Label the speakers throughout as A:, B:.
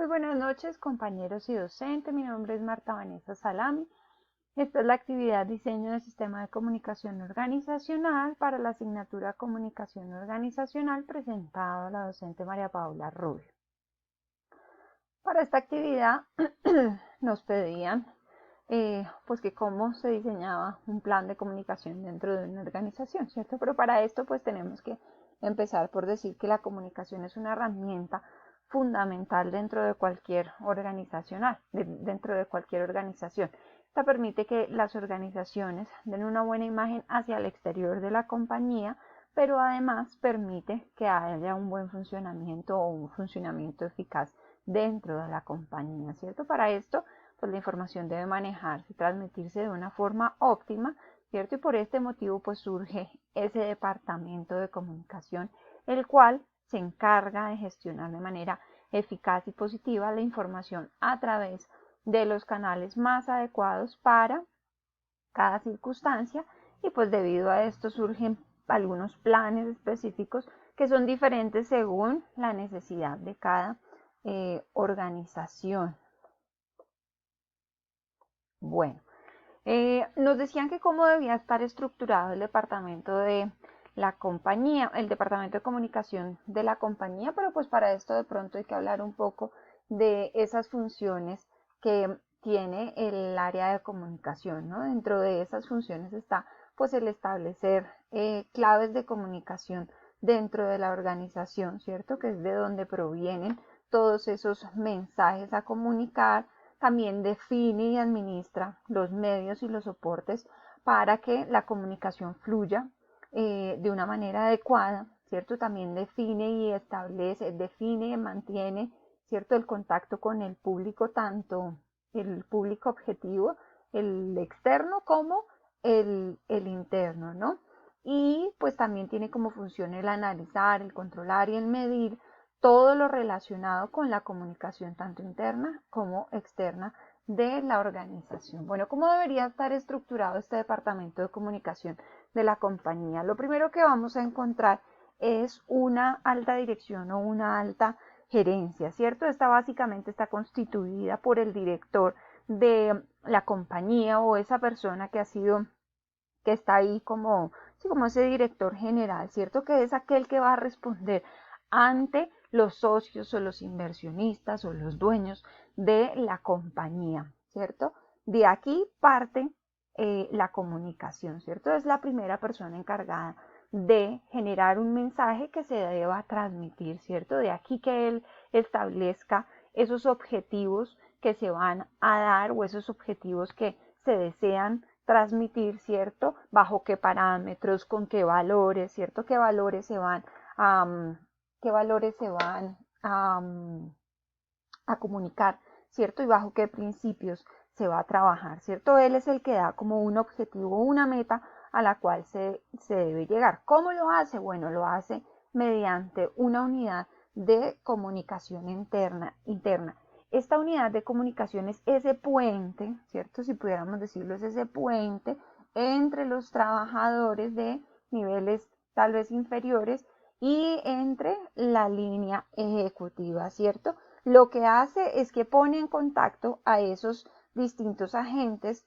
A: Muy buenas noches, compañeros y docentes. Mi nombre es Marta Vanessa Salami. Esta es la actividad Diseño de Sistema de Comunicación Organizacional para la asignatura Comunicación Organizacional presentado a la docente María Paula Rubio. Para esta actividad nos pedían pues que cómo se diseñaba un plan de comunicación dentro de una organización, ¿cierto? Pero para esto pues tenemos que empezar por decir que la comunicación es una herramienta fundamental dentro de cualquier dentro de cualquier organización. Esta permite que las organizaciones den una buena imagen hacia el exterior de la compañía, pero además permite que haya un buen funcionamiento o un funcionamiento eficaz dentro de la compañía, ¿cierto? Para esto, pues la información debe manejarse y transmitirse de una forma óptima, ¿cierto? Y por este motivo, pues surge ese departamento de comunicación, el cual se encarga de gestionar de manera eficaz y positiva la información a través de los canales más adecuados para cada circunstancia, y pues debido a esto surgen algunos planes específicos que son diferentes según la necesidad de cada organización. Bueno, nos decían que cómo debía estar estructurado el departamento de la compañía, el departamento de comunicación de la compañía, pero pues para esto de pronto hay que hablar un poco de esas funciones que tiene el área de comunicación, ¿no? Dentro de esas funciones está pues el establecer claves de comunicación dentro de la organización, ¿cierto? Que es de donde provienen todos esos mensajes a comunicar. También define y administra los medios y los soportes para que la comunicación fluya de una manera adecuada, ¿cierto? También define y define y mantiene, ¿cierto? El contacto con el público, tanto el público objetivo, el externo, como el interno, ¿no? Y pues también tiene como función el analizar, el controlar y el medir todo lo relacionado con la comunicación tanto interna como externa de la organización. Bueno, ¿cómo debería estar estructurado este departamento de comunicación de la compañía? Lo primero que vamos a encontrar es una alta dirección o una alta gerencia, ¿cierto? Esta básicamente está constituida por el director de la compañía o esa persona que está ahí como ese director general, ¿cierto? Que es aquel que va a responder ante los socios o los inversionistas o los dueños de la compañía, ¿cierto? De aquí parte la comunicación, ¿cierto? Es la primera persona encargada de generar un mensaje que se deba transmitir, ¿cierto? De aquí que él establezca esos objetivos que se van a dar o esos objetivos que se desean transmitir, ¿cierto? Bajo qué parámetros, con qué valores, ¿cierto? Qué valores se van a comunicar, ¿cierto? Y bajo qué principios se va a trabajar, ¿cierto? Él es el que da como un objetivo, una meta a la cual se debe llegar. ¿Cómo lo hace? Bueno, lo hace mediante una unidad de comunicación interna. Esta unidad de comunicación es ese puente, ¿cierto? Si pudiéramos decirlo, es ese puente entre los trabajadores de niveles tal vez inferiores y entre la línea ejecutiva, ¿cierto? Lo que hace es que pone en contacto a esos distintos agentes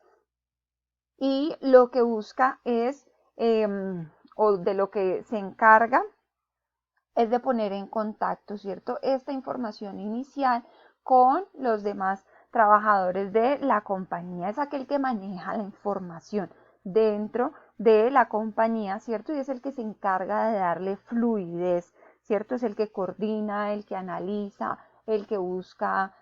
A: y lo que busca es, o de lo que se encarga, es de poner en contacto, ¿cierto? Esta información inicial con los demás trabajadores de la compañía. Es aquel que maneja la información dentro de la compañía, ¿cierto? Y es el que se encarga de darle fluidez, ¿cierto? Es el que coordina, el que analiza, el que busca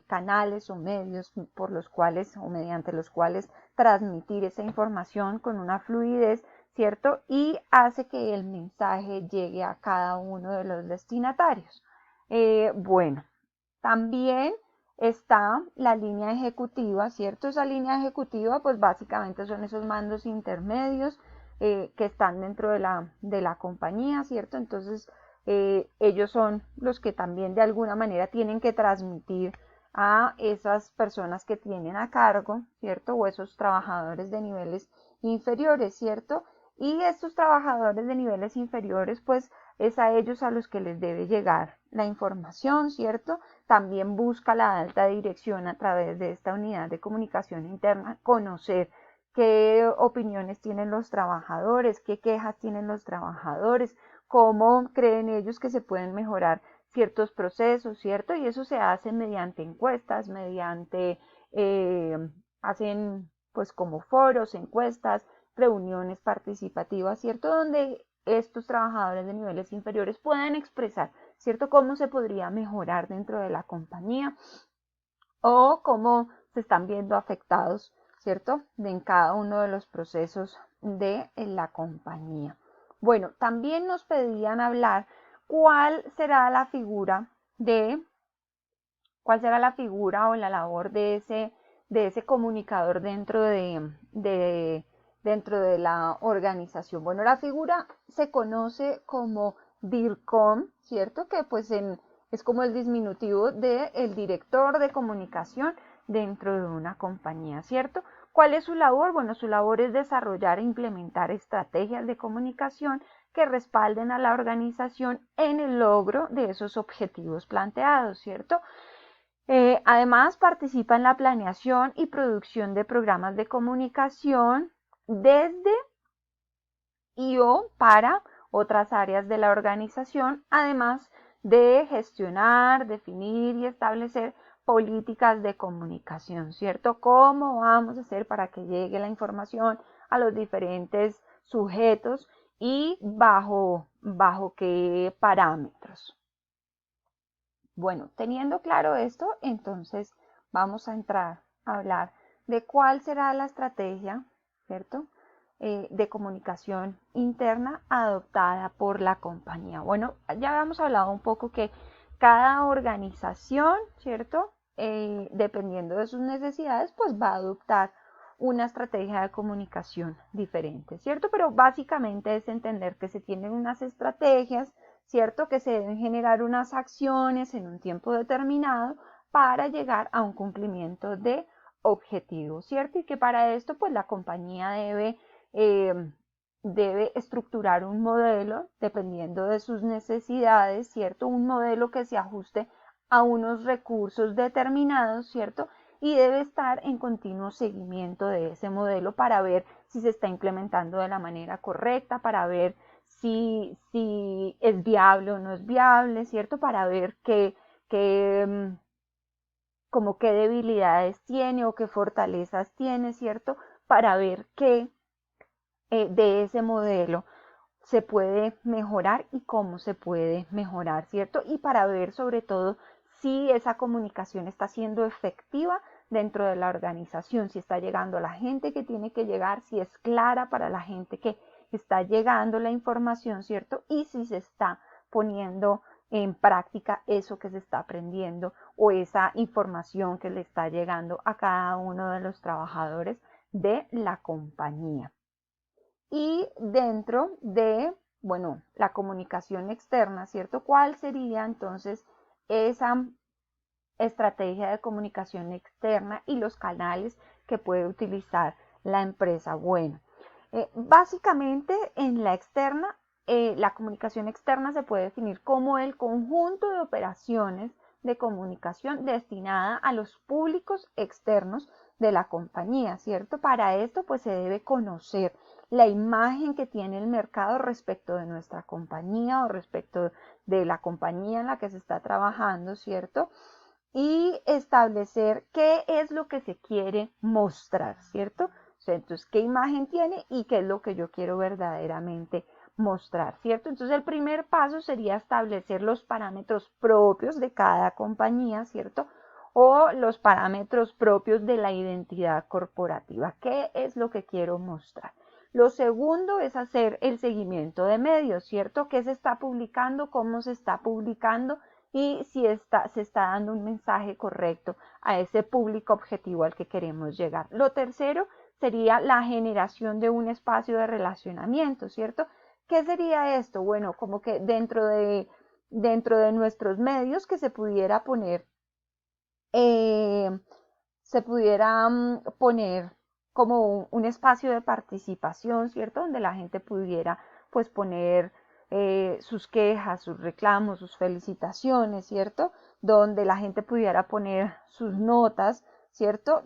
A: canales o medios por los cuales o mediante los cuales transmitir esa información con una fluidez, ¿cierto? Y hace que el mensaje llegue a cada uno de los destinatarios. Bueno, también está la línea ejecutiva, ¿cierto? Esa línea ejecutiva, pues básicamente son esos mandos intermedios que están dentro de la compañía, ¿cierto? Entonces, ellos son los que también de alguna manera tienen que transmitir a esas personas que tienen a cargo, ¿cierto? O esos trabajadores de niveles inferiores, ¿cierto? Y estos trabajadores de niveles inferiores, pues es a ellos a los que les debe llegar la información, ¿cierto? también busca la alta dirección a través de esta unidad de comunicación interna conocer qué opiniones tienen los trabajadores, qué quejas tienen los trabajadores, cómo creen ellos que se pueden mejorar ciertos procesos, ¿cierto? Y eso se hace mediante encuestas, mediante, hacen pues como foros, encuestas, reuniones participativas, ¿cierto? Donde estos trabajadores de niveles inferiores puedan expresar, ¿cierto? Cómo se podría mejorar dentro de la compañía o cómo se están viendo afectados, ¿cierto? En cada uno de los procesos de la compañía. Bueno, también nos pedían hablar cuál será la figura o la labor de ese comunicador dentro de la organización. Bueno, la figura se conoce como DIRCOM, ¿cierto? Que pues es como el diminutivo del director de comunicación dentro de una compañía, ¿cierto? ¿Cuál es su labor? Bueno, su labor es desarrollar e implementar estrategias de comunicación que respalden a la organización en el logro de esos objetivos planteados, ¿cierto? Además, participa en la planeación y producción de programas de comunicación desde y o para otras áreas de la organización, además de gestionar, definir y establecer políticas de comunicación, ¿cierto? ¿Cómo vamos a hacer para que llegue la información a los diferentes sujetos y bajo qué parámetros? Bueno, teniendo claro esto, entonces vamos a entrar a hablar de cuál será la estrategia, ¿cierto? De comunicación interna adoptada por la compañía. Bueno, ya habíamos hablado un poco que cada organización, ¿cierto? Dependiendo de sus necesidades, pues va a adoptar una estrategia de comunicación diferente, ¿cierto? Pero básicamente es entender que se tienen unas estrategias, ¿cierto? Que se deben generar unas acciones en un tiempo determinado para llegar a un cumplimiento de objetivos, ¿cierto? Y que para esto, pues la compañía debe estructurar un modelo dependiendo de sus necesidades, ¿cierto? Un modelo que se ajuste a unos recursos determinados, ¿cierto? Y debe estar en continuo seguimiento de ese modelo para ver si se está implementando de la manera correcta, para ver si es viable o no es viable, ¿cierto? Para ver como qué debilidades tiene o qué fortalezas tiene, ¿cierto? Para ver qué de ese modelo se puede mejorar y cómo se puede mejorar, ¿cierto? Y para ver sobre todo si esa comunicación está siendo efectiva dentro de la organización, si está llegando a la gente que tiene que llegar, si es clara para la gente que está llegando la información, ¿cierto? Y si se está poniendo en práctica eso que se está aprendiendo o esa información que le está llegando a cada uno de los trabajadores de la compañía. Y dentro de, bueno, la comunicación externa, ¿cierto? ¿Cuál sería entonces esa estrategia de comunicación externa y los canales que puede utilizar la empresa? Bueno, básicamente en la externa, la comunicación externa se puede definir como el conjunto de operaciones de comunicación destinada a los públicos externos de la compañía, ¿cierto? Para esto, pues se debe conocer la imagen que tiene el mercado respecto de nuestra compañía o respecto de la compañía en la que se está trabajando, ¿cierto? Y establecer qué es lo que se quiere mostrar, ¿cierto? O sea, entonces, ¿qué imagen tiene y qué es lo que yo quiero verdaderamente mostrar, ¿cierto? Entonces, el primer paso sería establecer los parámetros propios de cada compañía, ¿cierto? O los parámetros propios de la identidad corporativa. ¿Qué es lo que quiero mostrar? Lo segundo es hacer el seguimiento de medios, ¿cierto? ¿Qué se está publicando? ¿Cómo se está publicando? Y si se está dando un mensaje correcto a ese público objetivo al que queremos llegar. Lo tercero sería la generación de un espacio de relacionamiento, ¿cierto? ¿Qué sería esto? Bueno, como que dentro de nuestros medios que se pudiera poner, poner como un espacio de participación, ¿cierto? Donde la gente pudiera pues poner sus quejas, sus reclamos, sus felicitaciones, ¿cierto? donde la gente pudiera poner sus notas, ¿cierto?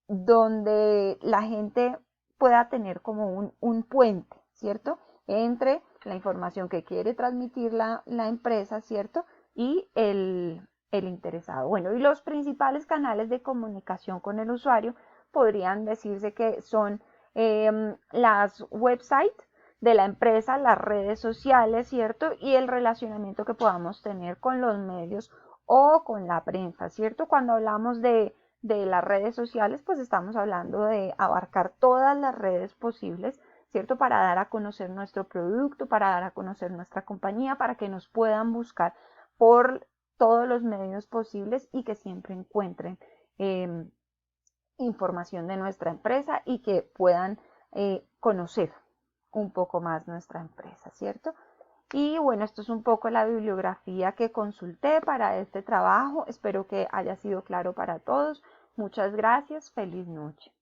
A: Donde la gente pueda tener como un puente, ¿cierto? Entre la información que quiere transmitir la empresa, ¿cierto? Y el interesado. Bueno, y los principales canales de comunicación con el usuario podrían decirse que son las websites de la empresa, las redes sociales, ¿cierto? Y el relacionamiento que podamos tener con los medios o con la prensa, ¿cierto? Cuando hablamos de las redes sociales, pues estamos hablando de abarcar todas las redes posibles, ¿cierto? Para dar a conocer nuestro producto, para dar a conocer nuestra compañía, para que nos puedan buscar por todos los medios posibles y que siempre encuentren información de nuestra empresa y que puedan conocer un poco más nuestra empresa, ¿cierto? Y bueno, esto es un poco la bibliografía que consulté para este trabajo. Espero que haya sido claro para todos. Muchas gracias. Feliz noche.